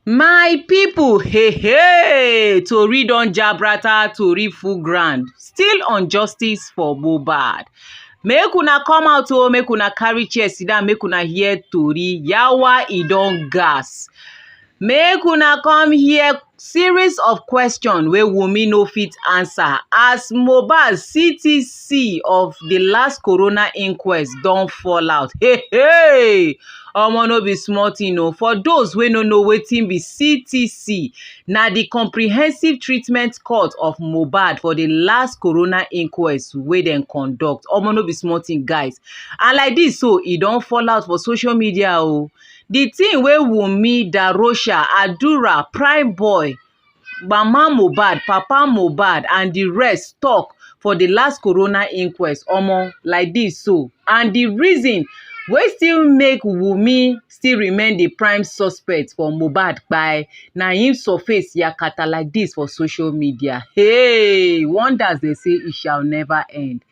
My people, tori don jabrata, tori full ground. Still on justice for Mohbad. Make una come out make una carry chair sit down, make una hear tori. Yawa e don gas. Make una come hear series of questions wey Wumi no fit answer as Mohbad CTC of the last corona inquest don fall out. Omo no be small thing o. For those wey no know wetin be CTC, na the comprehensive treatment court of Mohbad for the last corona inquest wey dem conduct. Omo no be small thing, guys. And like this so, e don fall out for social media o. The thing wey Wumi, Darosha, Adura, Prime Boy, Mama Mohbad, Papa Mohbad and the rest talk for the last corona inquest, omo, like this so. And the reason wey still make Wumi still remain the prime suspect for Mohbad kpai na im surface yakata like this for social media. Hey, wonders dey say it shall never end.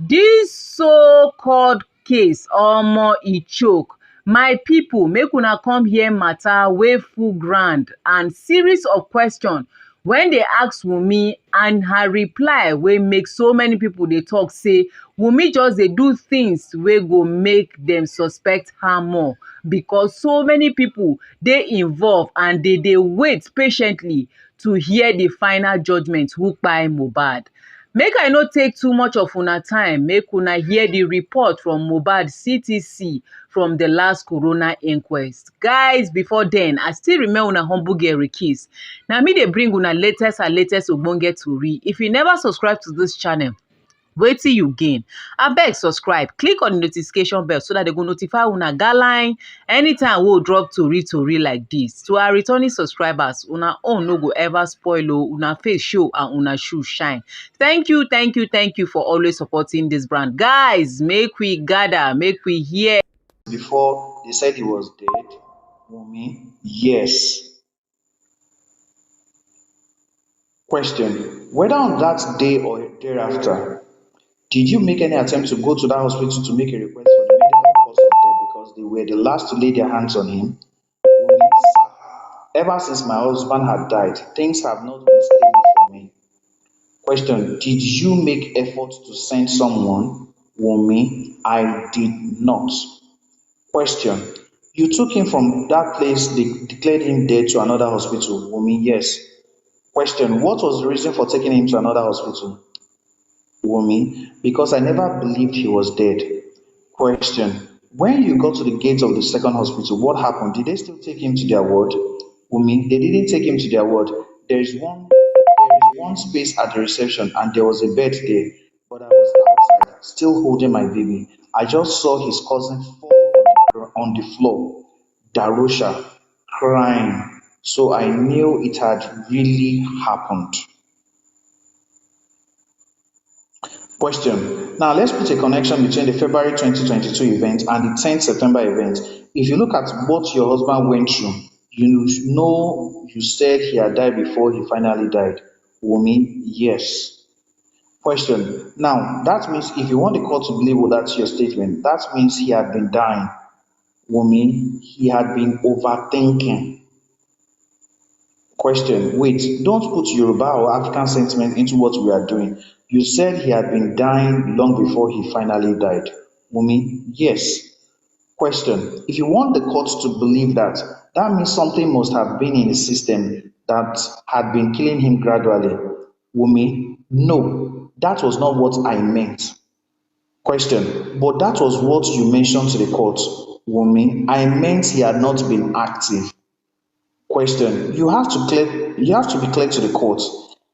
This so-called case, omo, e choke. My people, make una come hear matter wey full ground and series of questions when they ask Wumi and her reply wey make so many people dey talk say Wumi just dey do things wey go make them suspect her more because so many people dey involved and they dey wait patiently to hear the final judgment who kpai Mohbad. Make I no take too much of una time, make una hear the report from Mohbad CTC from the last corona inquest. Guys, before then, I still remember una humble girl Rikis. Now me dey bring una latest ogbonge tori. If you never subscribe to this channel, wetin you gain? Abeg subscribe, click on the notification bell so that they go notify una galine anytime we drop tori like this. To our returning subscribers, una own no go ever spoil o, una face show and una shoe shine. Thank you for always supporting this brand. Guys, make we gather, make we hear. Before they said he was dead, Wumi, yes. Question: whether on that day or thereafter, did you make any attempt to go to that hospital to make a request for the medical cause of death because they were the last to lay their hands on him? Wumi, ever since my husband had died, things have not been stable for me. Question: did you make efforts to send someone? Wumi, I did not. Question: you took him from that place they declared him dead to another hospital? Wumi, yes. Question: what was the reason for taking him to another hospital? Wumi, because I never believed he was dead. Question: when you got to the gate of the second hospital, what happened? Did they still take him to their ward? Wumi, they didn't take him to their ward. There is one space at the reception and there was a bed there, but I was outside, still holding my baby. I just saw his cousin fall on the floor, Darosha, crying. So I knew it had really happened. Question: now let's put a connection between the February 2022 event and the 10th September event. If you look at what your husband went through, you know you said he had died before he finally died. Wumi, yes. Question: now that means if you want the court to believe that's your statement, that means he had been dying. Wumi, he had been overthinking. Question: wait, don't put Yoruba or African sentiment into what we are doing. You said he had been dying long before he finally died. Wumi, yes. Question: if you want the court to believe that, that means something must have been in the system that had been killing him gradually. Wumi, no, that was not what I meant. Question: but that was what you mentioned to the court. Wumi, I meant he had not been active. Question: you have to be clear to the court.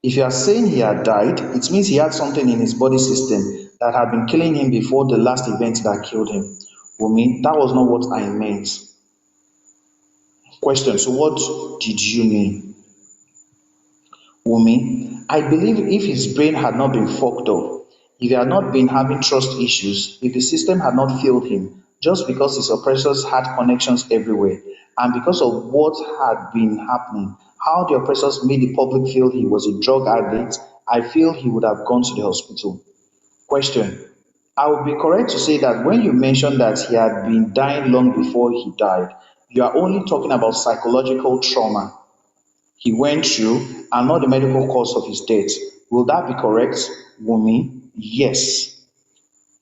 If you are saying he had died, it means he had something in his body system that had been killing him before the last event that killed him. Wumi, that was not what I meant. Question: so what did you mean? Wumi, I believe if his brain had not been fucked up, if he had not been having trust issues, if the system had not failed him, just because his oppressors had connections everywhere, and because of what had been happening, how the oppressors made the public feel he was a drug addict, I feel he would have gone to the hospital. Question: I would be correct to say that when you mentioned that he had been dying long before he died, You are only talking about psychological trauma he went through and not the medical cause of his death. Will that be correct, Wumi? Yes.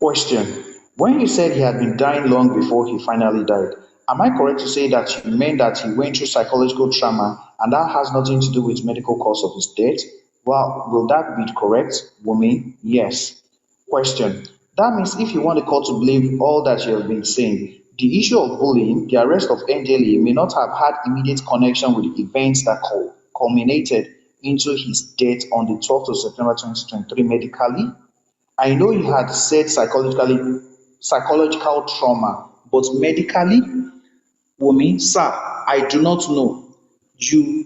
Question: when you said he had been dying long before he finally died, am I correct to say that you meant that he went through psychological trauma and that has nothing to do with medical cause of his death? Well, will that be correct, Wumi? Yes. Question: that means if you want the court to believe all that you have been saying, the issue of bullying, the arrest of NDLA may not have had immediate connection with the events that culminated into his death on the 12th of September 2023 medically. I know you had said psychological trauma, but medically, Wumi, sir, I do not know. You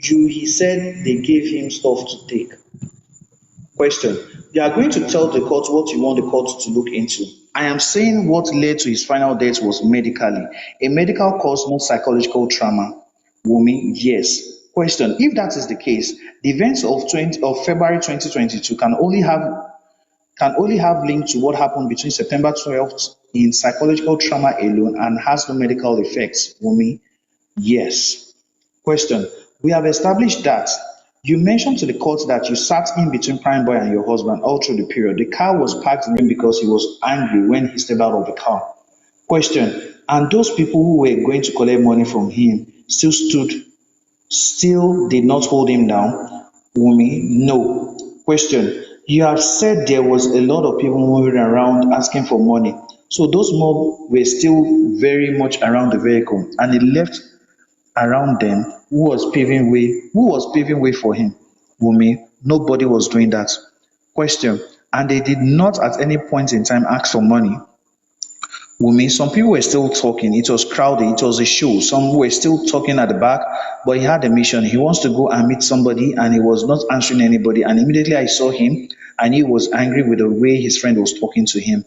he said they gave him stuff to take. Question: you are going to tell the court what you want the court to look into. I am saying what led to his final death was medically. A medical cause, not psychological trauma. Wumi, yes. Question: if that is the case, the events of February 2022 can only have link to what happened between September 12th in psychological trauma alone and has no medical effects, Wumi? Yes. Question: we have established that you mentioned to the court that you sat in between Prime Boy and your husband all through the period. The car was parked in because he was angry when he stepped out of the car. Question: and those people who were going to collect money from him still did not hold him down? Wumi, no. Question: you have said there was a lot of people moving around asking for money. So those mob were still very much around the vehicle and he left around them. Who was paving way for him? Wumi, nobody was doing that. Question: and they did not at any point in time ask for money? Wumi, some people were still talking. It was crowded. It was a show. Some were still talking at the back, but he had a mission. He wants to go and meet somebody, and he was not answering anybody. And immediately I saw him, and he was angry with the way his friend was talking to him.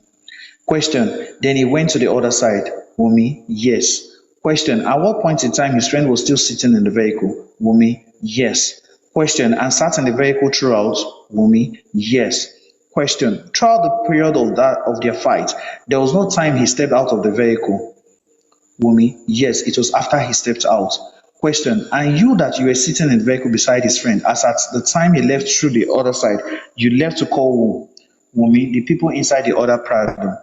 Question: then he went to the other side. Wumi, yes. Question: at what point in time his friend was still sitting in the vehicle? Wumi, yes. Question: and sat in the vehicle throughout? Wumi, yes. Question: throughout the period of their fight, there was no time he stepped out of the vehicle? Wumi, yes, it was after he stepped out. Question: and you that you were sitting in the vehicle beside his friend, as at the time he left through the other side, you left to call who? Wumi, the people inside the other Prado.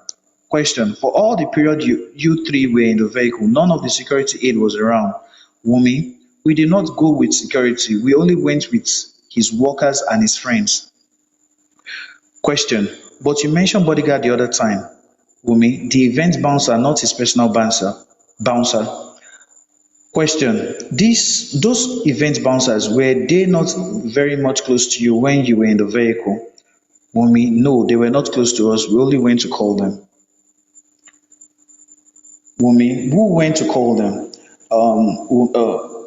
Question: for all the period you three were in the vehicle, none of the security aid was around? Wumi, we did not go with security. We only went with his workers and his friends. Question: but you mentioned bodyguard the other time. Wumi, the event bouncer, not his personal bouncer. Question: those event bouncers, were they not very much close to you when you were in the vehicle? Wumi, no, they were not close to us. We only went to call them. Wumi, who went to call them?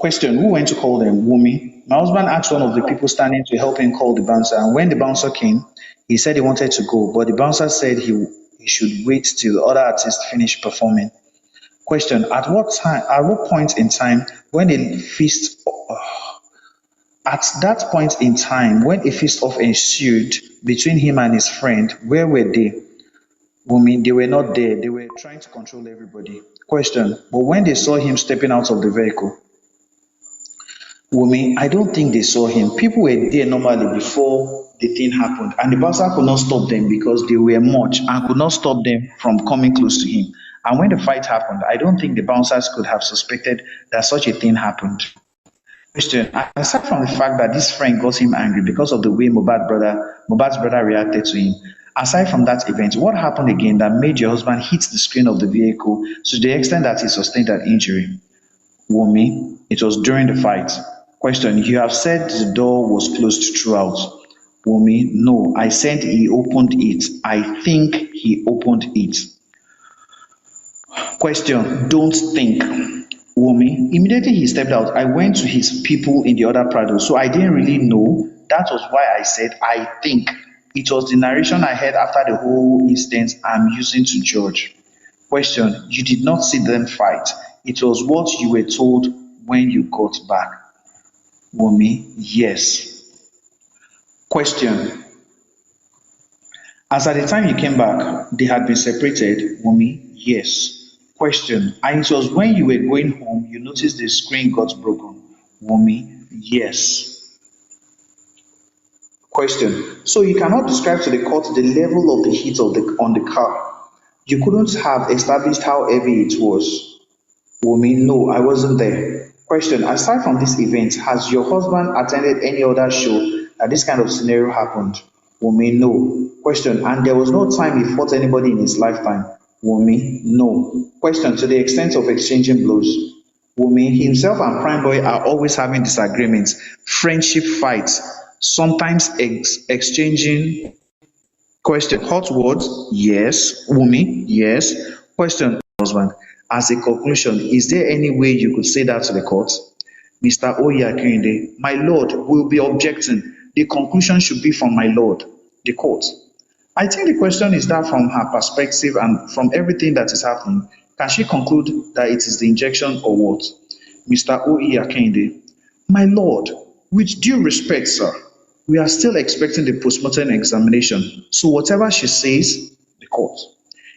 Question: who went to call them? Wumi, my husband asked one of the people standing to help him call the bouncer, and when the bouncer came, he said he wanted to go, but the bouncer said he should wait till the other artist finished performing. Question: at what point in time when a feast at that point in time when a feast off ensued between him and his friend, where were they? Wumi, they were not there. They were trying to control everybody. Question: but when they saw him stepping out of the vehicle? Wumi, I don't think they saw him. People were there normally before the thing happened, and the bouncer could not stop them because they were much and could not stop them from coming close to him. And when the fight happened, I don't think the bouncers could have suspected that such a thing happened. Question: aside from the fact that this friend got him angry because of the way Mohbad's brother reacted to him, aside from that event, what happened again that made your husband hit the screen of the vehicle to the extent that he sustained an injury? Wumi, it was during the fight. Question: you have said the door was closed throughout. Wumi, no, I said he opened it. I think he opened it. Question: don't think. Wumi, immediately he stepped out, I went to his people in the other Prado, so I didn't really know. That was why I said I think. It was the narration I heard after the whole incident I'm using to judge. Question: you did not see them fight. It was what you were told when you got back. Wumi, yes. Question: as at the time you came back, they had been separated. Wumi, yes. Question. And it was when you were going home you noticed the screen got broken. Wumi. Yes. Question. So you cannot describe to the court the level of the heat of the on the car. You couldn't have established how heavy it was. Wumi. No, I wasn't there. Question. Aside from this event, has your husband attended any other show that this kind of scenario happened? Wumi. No. Question. And there was no time he fought anybody in his lifetime? Wumi. No. Question. To the extent of exchanging blows? Wumi. Himself and Prime Boy are always having disagreements, friendship fights, sometimes exchanging. Question. Hot words? Yes. Wumi. Yes. Question. Husband. As a conclusion, is there any way you could say that to the court? Mr. Oyakinde, my lord, will be objecting. The conclusion should be from my lord, the court. I think the question is that from her perspective and from everything that is happening, can she conclude that it is the injection or what? Mr. Oyakinde, my lord, with due respect, sir, we are still expecting the postmortem examination. So whatever she says, the court.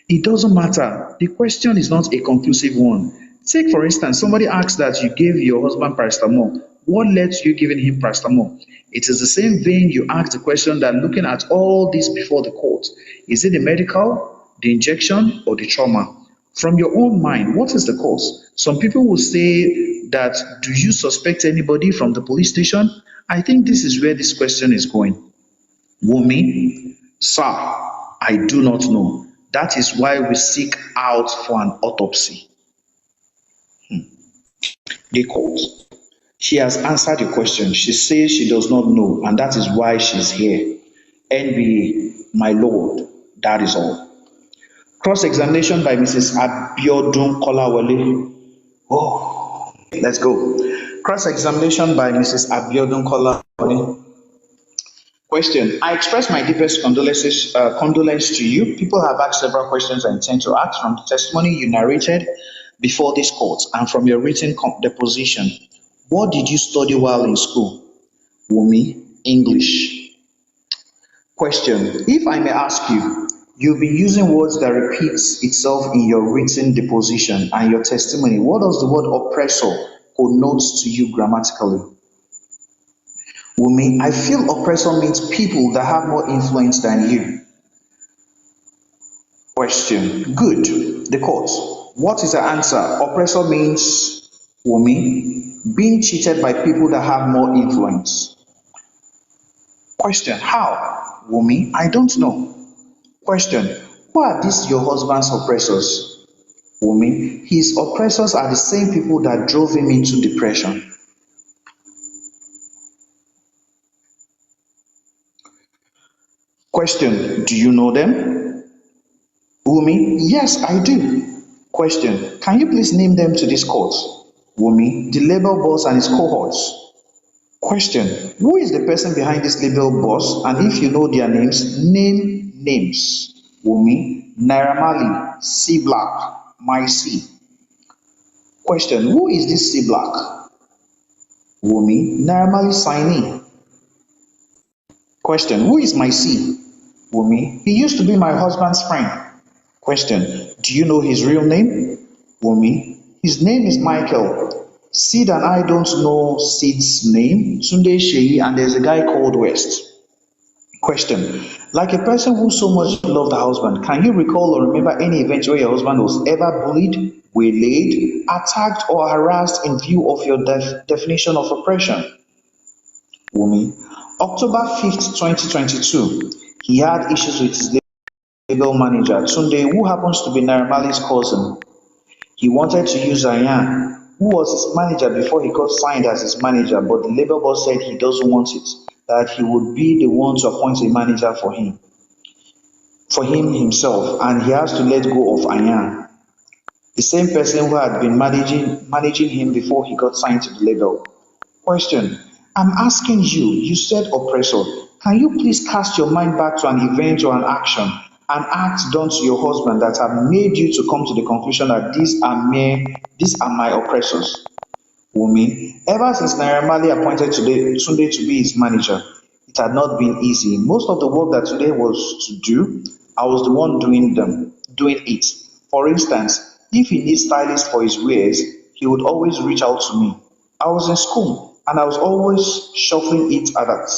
It doesn't matter. The question is not a conclusive one. Take, for instance, somebody asks that you gave your husband paracetamol. What led to you giving him paracetamol? It is the same vein you ask the question that looking at all this before the court. Is it the medical, the injection, or the trauma? From your own mind, what is the cause? Some people will say that, do you suspect anybody from the police station? I think this is where this question is going. Wumi, sir, I do not know. That is why we seek out for an autopsy. The court. She has answered your question. She says she does not know, and that is why she's here. NBA, my lord, that is all. Cross-examination by Mrs. Abiodun Kolawole. Oh, let's go. Cross-examination by Mrs. Abiodun Kolawole. Question. I express my deepest condolence to you. People have asked several questions I intend to ask from the testimony you narrated before this court and from your written deposition. What did you study while in school? Wumi, English. Question. If I may ask you, you've been using words that repeats itself in your written deposition and your testimony. What does the word oppressor connote to you grammatically? Wumi, I feel oppressor means people that have more influence than you. Question. Good. The court. What is the answer? Oppressor means, Wumi, being cheated by people that have more influence. Question. How? Wumi, I don't know. Question. Who are these your husband's oppressors? Wumi, his oppressors are the same people that drove him into depression. Question. Do you know them? Wumi, yes, I do. Question. Can you please name them to this court? Wumi, the label boss and his cohorts. Question. Who is the person behind this label boss? And if you know their names, name names. Wumi, Naira Marley, C Black, My C. Question. Who is this C Black? Wumi, Naira Marley signee. Question. Who is my C? Wumi, he used to be my husband's friend. Question. Do you know his real name? Wumi, his name is Michael. Sid and I don't know Sid's name, Tunde Sheyi, and there's a guy called West. Question. Like a person who so much loved her husband, can you recall or remember any event where your husband was ever bullied, waylaid, attacked, or harassed in view of your definition of oppression? Wumi, October 5th, 2022, he had issues with his label manager, Tunde, who happens to be Naira Marley's cousin. He wanted to use Ayan, who was his manager before he got signed as his manager, but the label boss said he doesn't want it, that he would be the one to appoint a manager for him himself, and he has to let go of Ayan, the same person who had been managing him before he got signed to the label. Question. I'm asking you, you said oppressor. Can you please cast your mind back to an event or an action, an act done to your husband that have made you to come to the conclusion that these are my oppressors? Wumi, ever since Naira Marley appointed Tunde to be his manager, it had not been easy. Most of the work that Tunde was to do, I was the one doing it. For instance, If he needs stylist for his wares, he would always reach out to me. I was in school and I was always shuffling it at that.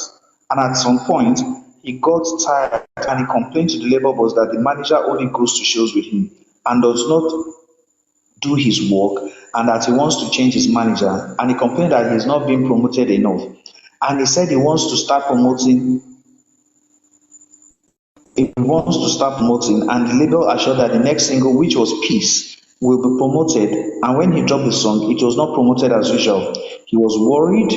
And at some point, he got tired and he complained to the labor boss that the manager only goes to shows with him and does not do his work, and that he wants to change his manager, and he complained that he's not being promoted enough, and he said he wants to start promoting, and the label assured that the next single, which was Peace, will be promoted. And when he dropped the song, it was not promoted as usual. He was worried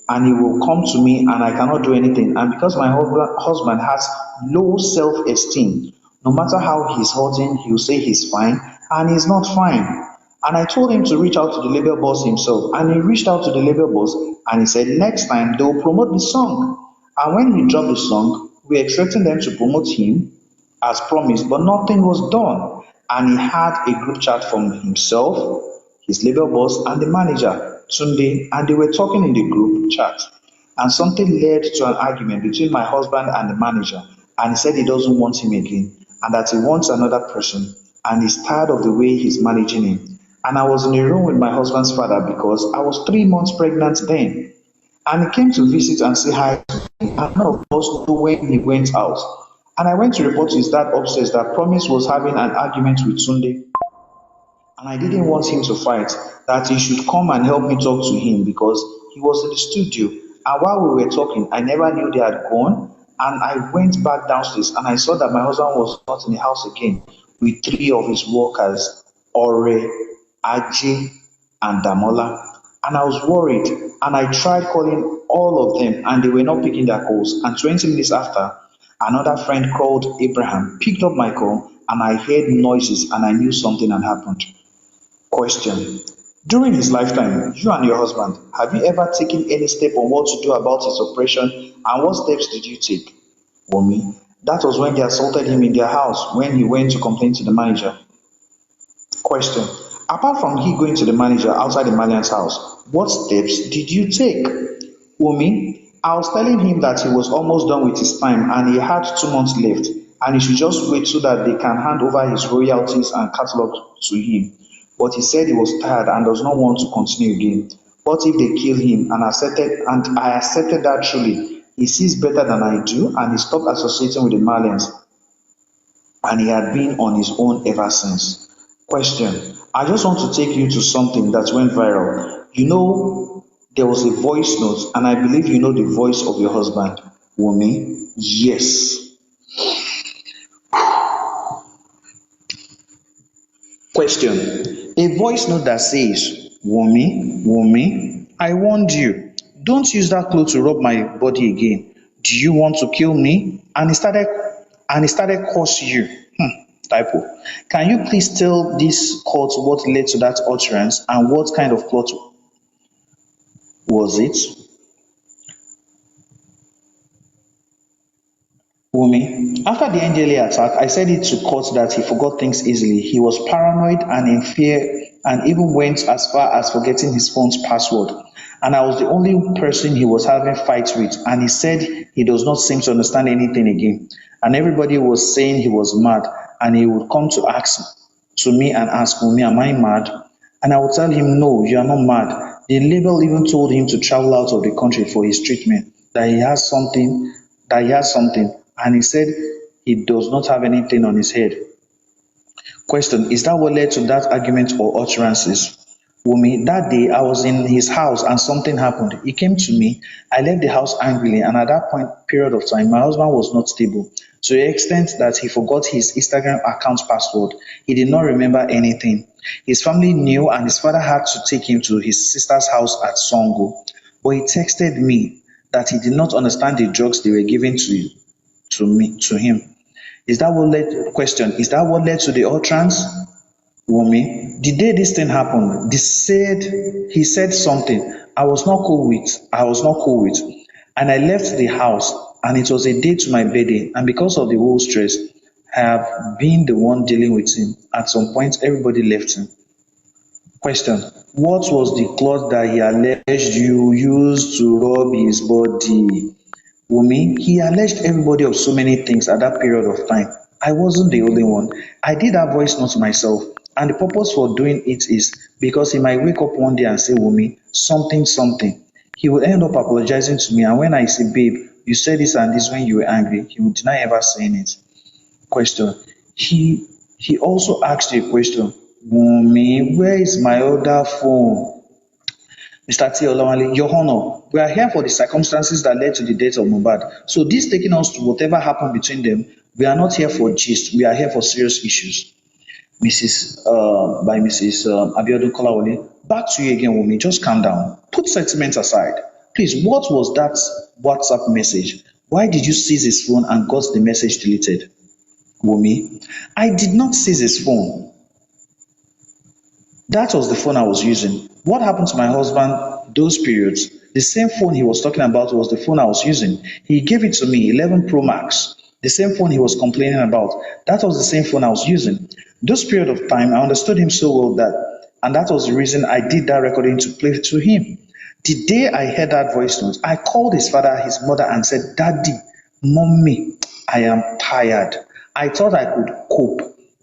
and he will come to me and I cannot do anything. And because my husband has low self-esteem, no matter how he's hurting, he'll say he's fine and he's not fine. And I told him to reach out to the label boss himself. And he reached out to the label boss and he said next time they will promote the song. And when he dropped the song, we were expecting them to promote him as promised, but nothing was done. And he had a group chat from himself, his label boss, and the manager, Sunday, and they were talking in the group chat. And something led to an argument between my husband and the manager. And he said he doesn't want him again, and that he wants another person, and he's tired of the way he's managing him. And I was in a room with my husband's father because I was 3 months pregnant then. And he came to visit and say hi to me, and none of us knew when he went out. And I went to report to his dad upstairs that Promise was having an argument with Sunday. And I didn't want him to fight, that he should come and help me talk to him because he was in the studio. And while we were talking, I never knew they had gone. And I went back downstairs and I saw that my husband was not in the house again with 3 of his workers, Ore, Aji, and Damola. And I was worried and I tried calling all of them and they were not picking their calls. And 20 minutes after, another friend called Abraham picked up my call and I heard noises and I knew something had happened. Question. During his lifetime, you and your husband, have you ever taken any step on what to do about his oppression and what steps did you take? Wumi. That was when they assaulted him in their house when he went to complain to the manager. Question. Apart from he going to the manager outside the manager's house, what steps did you take? Wumi. I was telling him that he was almost done with his time and he had 2 months left and he should just wait so that they can hand over his royalties and catalog to him. But he said he was tired and does not want to continue again. What if they kill him? And I accepted that truly. He sees better than I do and he stopped associating with the Malians. And he had been on his own ever since. Question. I just want to take you to something that went viral. You know, there was a voice note, and I believe you know the voice of your husband, Wumi. Yes. Question. A voice note that says, Wumi, I warned you. Don't use that cloth to rub my body again. Do you want to kill me? And he started cursing you. Typo. Can you please tell this court what led to that utterance and what kind of plot was it? Wumi. After the NDLA attack, I said it to court that he forgot things easily. He was paranoid and in fear and even went as far as forgetting his phone's password. And I was the only person he was having fights with. And he said he does not seem to understand anything again. And everybody was saying he was mad. And he would come to me and ask me, am I mad? And I would tell him, no, you are not mad. The label even told him to travel out of the country for his treatment, that he has something, and he said he does not have anything on his head. Question, is that what led to that argument or utterances? Wumi, that day I was in his house and something happened. He came to me. I left the house angrily, and at that period of time, my husband was not stable to the extent that he forgot his Instagram account password. He did not remember anything. His family knew, and his father had to take him to his sister's house at Songo. But he texted me that he did not understand the drugs they were giving to him. Is that what led to the utterance? Wumi, the day this thing happened, he said something I was not cool with. And I left the house, and it was a day to my birthday, and because of the whole stress, I have been the one dealing with him. At some point, everybody left him. Question, what was the cloth that he alleged you used to rub his body? Wumi, he alleged everybody of so many things at that period of time. I wasn't the only one. I did that voice note myself. And the purpose for doing it is because he might wake up one day and say, Wumi, something, something. He will end up apologizing to me. And when I say, babe, you said this and this when you were angry, he will deny ever saying it. Question. He also asked you a question. Wumi, where is my other phone? Mr. T. Olawale, Your Honor, we are here for the circumstances that led to the death of Mohbad. So this taking us to whatever happened between them, we are not here for gist. We are here for serious issues. Mrs. Abiodun Kolawole, back to you again, Wumi. Just calm down. Put sentiments aside. Please, what was that WhatsApp message? Why did you seize his phone and got the message deleted? Wumi, I did not seize his phone. That was the phone I was using. What happened to my husband those periods? The same phone he was talking about was the phone I was using. He gave it to me, 11 Pro Max. The same phone he was complaining about. That was the same phone I was using. Those period of time, I understood him so well and that was the reason I did that recording to play to him. The day I heard that voice note, I called his father, his mother, and said, Daddy, Mommy, I am tired. I thought I could cope.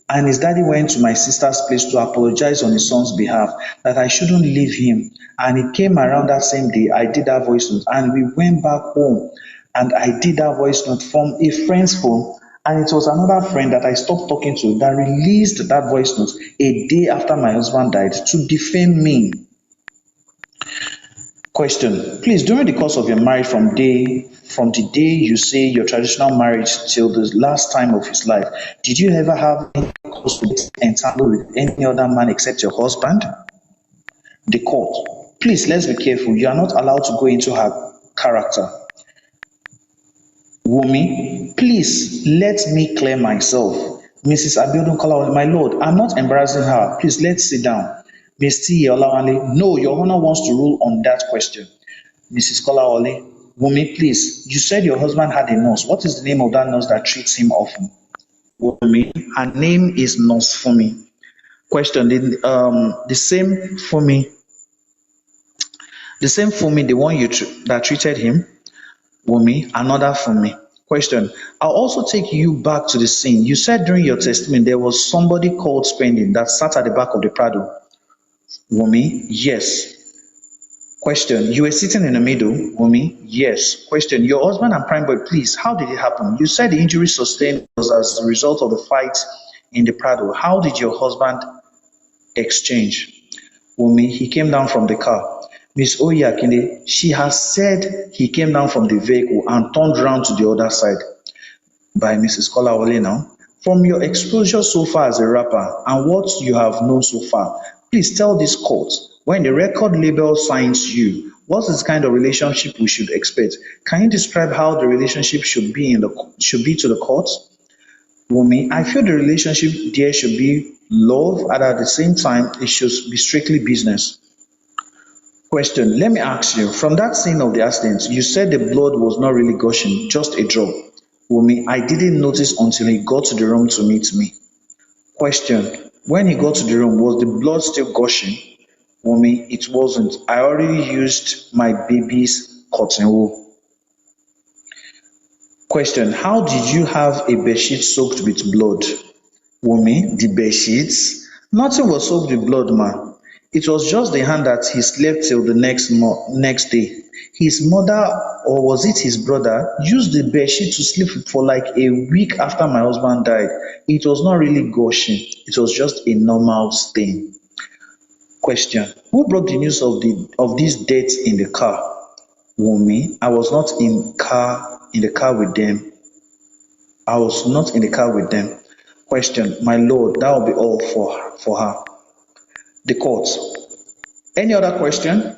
And his daddy went to my sister's place to apologize on his son's behalf that I shouldn't leave him. And it came around that same day, I did that voice note and we went back home and I did that voice note from a friend's phone. And it was another friend that I stopped talking to that released that voice note a day after my husband died to defame me. Question. Please, during the course of your marriage from the day you say your traditional marriage till the last time of his life, did you ever have any cause to get entangled with any other man except your husband? The court. Please, let's be careful. You are not allowed to go into her character. Wumi, please let me clear myself. Mrs. Abiodun Kolawole, my lord, I'm not embarrassing her. Please, let's sit down. Ms. T. Olawale, no, Your Honor wants to rule on that question. Mrs. Kolawole, Wumi, please, you said your husband had a nurse. What is the name of that nurse that treats him often? Wumi, her name is Nurse Fumi. Question, the same Fumi, the one that treated him? Wumi, another Fumi. Question, I'll also take you back to the scene. You said during your testimony there was somebody called Spending that sat at the back of the Prado. Wumi, yes. Question, you were sitting in the middle. Wumi, yes. Question, your husband and prime boy, please, how did it happen? You said the injury sustained was as a result of the fight in the Prado. How did your husband exchange? Wumi, he came down from the car. Miss Oyakinde, she has said he came down from the vehicle and turned around to the other side. By Mrs. Kolawole now. From your exposure so far as a rapper and what you have known so far, please tell this court, when the record label signs you, what is the kind of relationship we should expect? Can you describe how the relationship should be to the court? Wumi, I feel the relationship there should be love, and at the same time, it should be strictly business. Question, let me ask you, from that scene of the accident, you said the blood was not really gushing, just a drop. Wumi, I didn't notice until he got to the room to meet me. Question, when he got to the room, was the blood still gushing? Wumi, it wasn't. I already used my baby's cotton wool. Question, how did you have a bedsheet soaked with blood? Wumi, the bedsheets? Nothing was soaked with blood, man. It was just the hand that he slept till the next day. His mother, or was it his brother, used the bedsheet to sleep for like a week after my husband died. It was not really gushing. It was just a normal stain. Question, who broke the news of this death in the car? Wumi, I was not in the car with them. I was not in the car with them. Question, my lord, that will be all for her. The court. Any other question?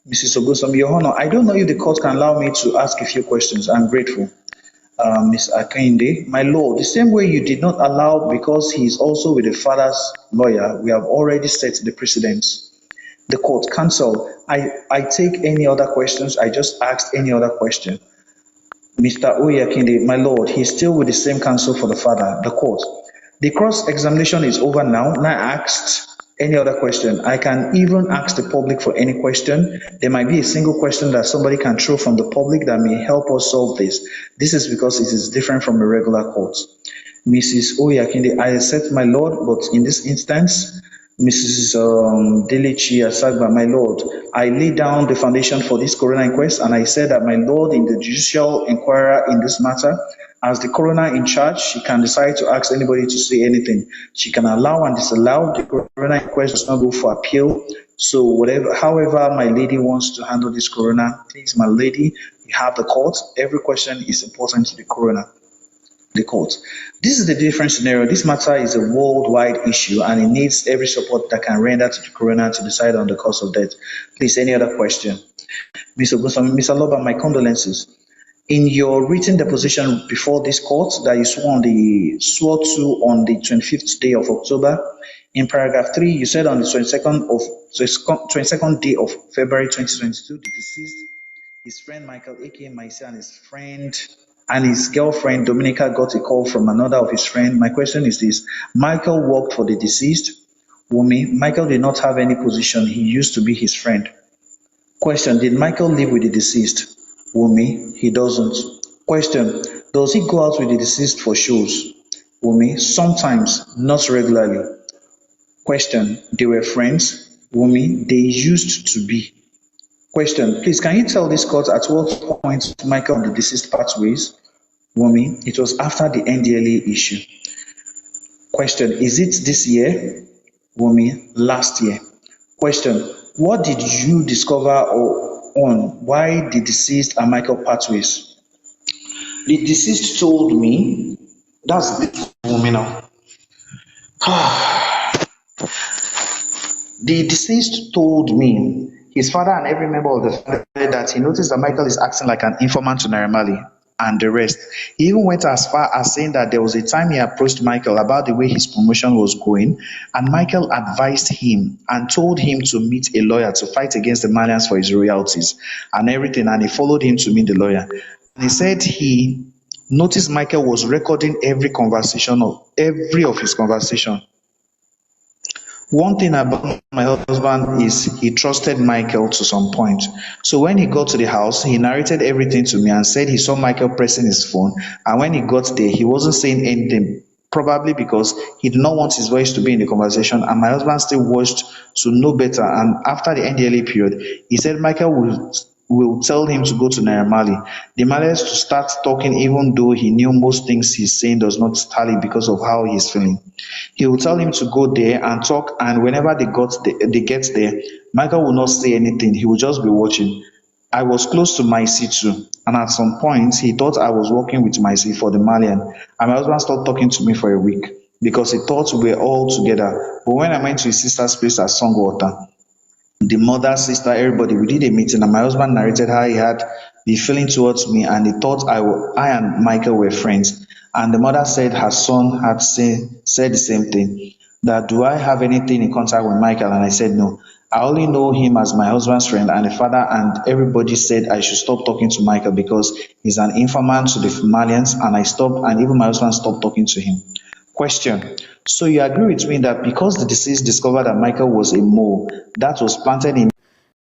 Mrs. Ogosom, Your Honor, I don't know if the court can allow me to ask a few questions. I'm grateful. Ms. Akinde, my lord, the same way you did not allow because he is also with the father's lawyer, we have already set the precedence. The court, counsel, I take any other questions. I just asked any other question. Mr. Oyakinde, my lord, he's still with the same counsel for the father. The court, the cross-examination is over now. Now I asked any other question. I can even ask the public for any question. There might be a single question that somebody can throw from the public that may help us solve this. This is because it is different from a regular court. Mrs. Oyakinde, I accept my lord, but in this instance, Mrs. Delichi Asagba, my lord, I lay down the foundation for this coroner inquest and I said that my lord, in the judicial inquirer in this matter, as the coroner in charge, she can decide to ask anybody to say anything. She can allow and disallow. The coroner inquest does not go for appeal. So whatever, however my lady wants to handle this coroner, please, my lady, you have the court. Every question is important to the coroner, the court. This is the different scenario. This matter is a worldwide issue and it needs every support that can render to the coroner to decide on the cause of death. Please, any other question? Mr. Goswami, Mr. Loba, my condolences. In your written deposition before this court that you swore to on the 25th day of October, in paragraph 3, you said on the 22nd day of February 2022, the deceased, his friend Michael, aka Maisi, and his girlfriend Dominica got a call from another of his friends. My question is this: Michael worked for the deceased, Wumi. Michael did not have any position. He used to be his friend. Question: did Michael live with the deceased? Wumi: he doesn't. Question: does he go out with the deceased for shows? Wumi: sometimes, not regularly. Question: they were friends? Wumi: they used to be. Question: please, can you tell this court at what point Michael and the deceased part ways? Wumi: it was after the NDLA issue. Question: is it this year? Wumi: last year. Question: what did you discover on why the deceased and Michael part ways? The deceased told me, that's the Wumi now. The deceased told me, his father and every member of the family, that he noticed that Michael is acting like an informant to Naira Marley and the rest. He even went as far as saying that there was a time he approached Michael about the way his promotion was going, and Michael advised him and told him to meet a lawyer to fight against the Malians for his royalties and everything, and he followed him to meet the lawyer. And he said he noticed Michael was recording every of his conversation. One thing about my husband is he trusted Michael to some point. So when he got to the house, he narrated everything to me and said he saw Michael pressing his phone. And when he got there, he wasn't saying anything, probably because he did not want his voice to be in the conversation. And my husband still watched to know better. And after the NDLA period, he said Michael will tell him to go to Naira Marley. The Malians to start talking, even though he knew most things he's saying does not tally because of how he's feeling. He will tell him to go there and talk, and whenever they get there, Michael will not say anything. He will just be watching. I was close to Maisi too, and at some point he thought I was working with Maisi for the Malian, and my husband stopped talking to me for a week because he thought we were all together. But when I went to his sister's place at Songwater, the mother, sister, everybody, we did a meeting, and my husband narrated how he had the feeling towards me, and he thought I and Michael were friends. And the mother said her son had said the same thing, that do I have anything in contact with Michael? And I said no. I only know him as my husband's friend and the father, and everybody said I should stop talking to Michael because he's an informant to the Malians, and I stopped, and even my husband stopped talking to him. Question: so you agree with me that because the deceased discovered that Michael was a mole, that was planted in